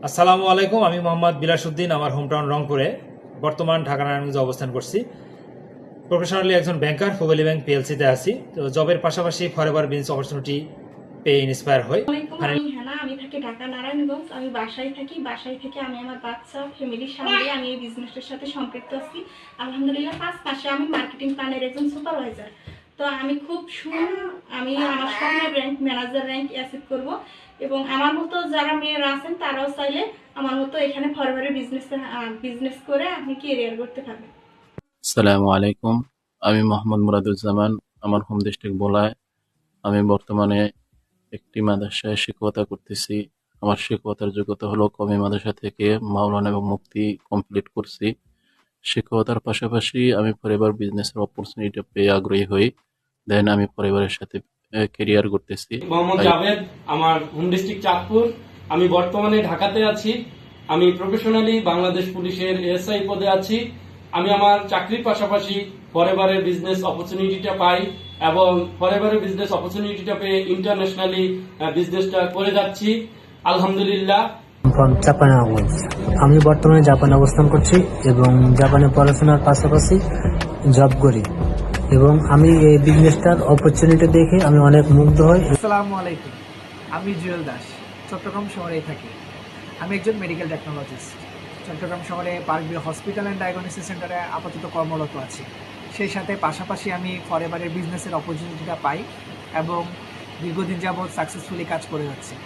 আসসালামু আলাইকুম, আমি মোহাম্মদ বিলাসউদ্দিন। আমার হোমটাউন রংপুরে, বর্তমান ঢাকা নারায়ণগঞ্জে অবস্থান করছি। প্রফেশনালি একজন ব্যাংকার, ফোবেলি ব্যাংক পিএলসিতে আছি। তো জবের পাশাপাশি ফরএভার বিজনেস অপরচুনিটি পেয়ে ইন্সপায়ার হই। আমি হেনা, আমি থাকি ঢাকা নারায়ণগঞ্জ। আমি বাসায় থাকি। বাসায় থেকে আমি আমার বাচ্চা ফ্যামিলির সামনে আমি এই বিজনেসের সাথে সম্পৃক্ত আছি। আলহামদুলিল্লাহ 5 মাসে আমি মার্কেটিং প্ল্যানের একজন সুপারভাইজার। তো আমি খুব আমি আমার স্বপ্নের র্যাঙ্ক ম্যানেজার র্যাঙ্ক অ্যাচিভ করব এবং আমার মতো যারা মেয়েরা আছেন তারাও চাইলে আমার মতো এখানে ফরওয়ার্ডে বিজনেস করে আপনি ক্যারিয়ার করতে পারবেন। আসসালামু আলাইকুম। আমি মোহাম্মদ মুরাদুজ্জামান। আমার হোম ডিস্ট্রিক্ট ভোলায়। আমি বর্তমানে একটি মাদ্রাসায় শিক্ষকতা করতেছি। আমার শিক্ষকতার যোগ্যতা হলো কওমি মাদ্রাসা থেকে মাওলানা এবং মুফতি কমপ্লিট করছি। শিক্ষকতার পাশাপাশি আমি পরিবার বিজনেসের অপরচুনিটি পেয়ে আগ্রহী হই। দেন আমি পরিবারের সাথে কেরিয়ার করতেছি। মোহাম্মদ জাভেদ, আমার হোম ডিস্ট্রিক্ট চাঁদপুর। আমি বর্তমানে ঢাকাতে আছি। আমি প্রফেশনালি বাংলাদেশ পুলিশের এএসআই পদে আছি। আমি আমার চাকরির পাশাপাশি ফরএভারের বিজনেস অপরচুনিটিটা পাই এবং ফরএভারের বিজনেস অপরচুনিটিটা পেয়ে ইন্টারন্যাশনালি বিজনেসটা করে যাচ্ছি আলহামদুলিল্লাহ। ফ্রম চাপানাগঞ্জ। আমি বর্তমানে জাপানে অবস্থান করছি এবং জাপানে পড়াশোনার পাশাপাশি জব করি এবং আমি এই বিজনেসটার অপরচুনিটি দেখে আমি অনেক মুগ্ধ হই। আসসালামু আলাইকুম। আমি জুয়েল দাস, চট্টগ্রাম শহরেই থাকি। আমি একজন মেডিকেল টেকনোলজিস্ট। চট্টগ্রাম শহরে পার্কভিউ হসপিটাল অ্যান্ড ডায়াগনোসিস সেন্টারে আপাতত কর্মরত আছি। সেই সাথে পাশাপাশি আমি ফরএভারের বিজনেসের অপরচুনিটিটা পাই এবং দীর্ঘদিন যাবৎ সাকসেসফুলি কাজ করে যাচ্ছি।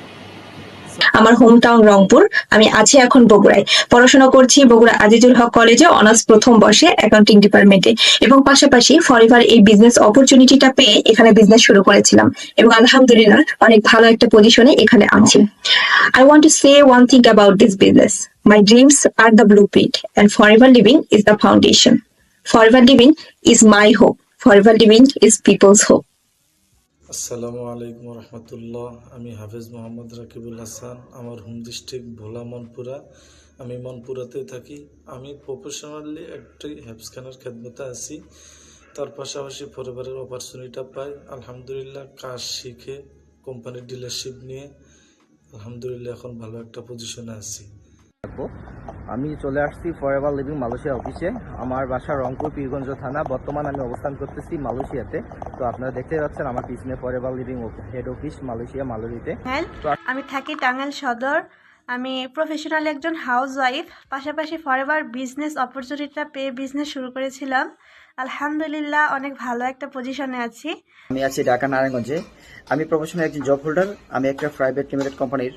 আমার হোম টাউন রংপুর। আমি আছি এখন বগুড়ায়। পড়াশোনা করছি বগুড়া আজিজুল হক কলেজে অনার্স প্রথম বর্ষে অ্যাকাউন্টিং ডিপার্টমেন্টে এবং পাশাপাশি ফরএভার এই বিজনেস অপরচুনিটিটা পেয়ে এখানে বিজনেস শুরু করেছিলাম এবং আলহামদুলিল্লাহ অনেক ভালো একটা পজিশনে এখানে আছি। I want to say one thing about this business. My dreams are the blueprint and forever living is the foundation. Forever living is my hope. Forever living is people's hope. আসসালামু আলাইকুম রহমতুল্লাহ। আমি হাফেজ মোহাম্মদ রাকিবুল হাসান। আমার হোম ডিস্ট্রিক্ট ভোলা মনপুরা। আমি মনপুরাতে থাকি। আমি professionally একটি হেফসখানার খেদমতে আছি। তার পাশাপাশি পরিবারের অপরচুনিটিটা পাই আলহামদুলিল্লাহ। কাজ শিখে কোম্পানির ডিলারশিপ নিয়ে আলহামদুলিল্লাহ এখন ভালো একটা পজিশনে আছি। আমি চলে আসছি ফরএভার লিভিং মালয়েশিয়া অফিসে। আমার বাসা রংপুর পীরগঞ্জ থানা। বর্তমান আমি অবস্থান করতেছি মালয়েশিয়াতে। তো আপনারা দেখতে পাচ্ছেন আমার পিছনে forever living head office Malaysia মালয়েশিয়াতে। আমি থাকি টাঙ্গাইল সদর। আমি প্রফেশনাল একজন হাউসওয়াইফ। পাশাপাশি ফরএভার বিজনেস অপরচুনিটিটা পেয়ে বিজনেস শুরু করেছিলাম। আলহামদুলিল্লাহ অনেক ভালো একটা পজিশনে আছি। আমি আছি ঢাকা নারায়ণগঞ্জে। আমি প্রফেশনাল একজন জব হোল্ডার। আমি একটা প্রাইভেট লিমিটেড কোম্পানির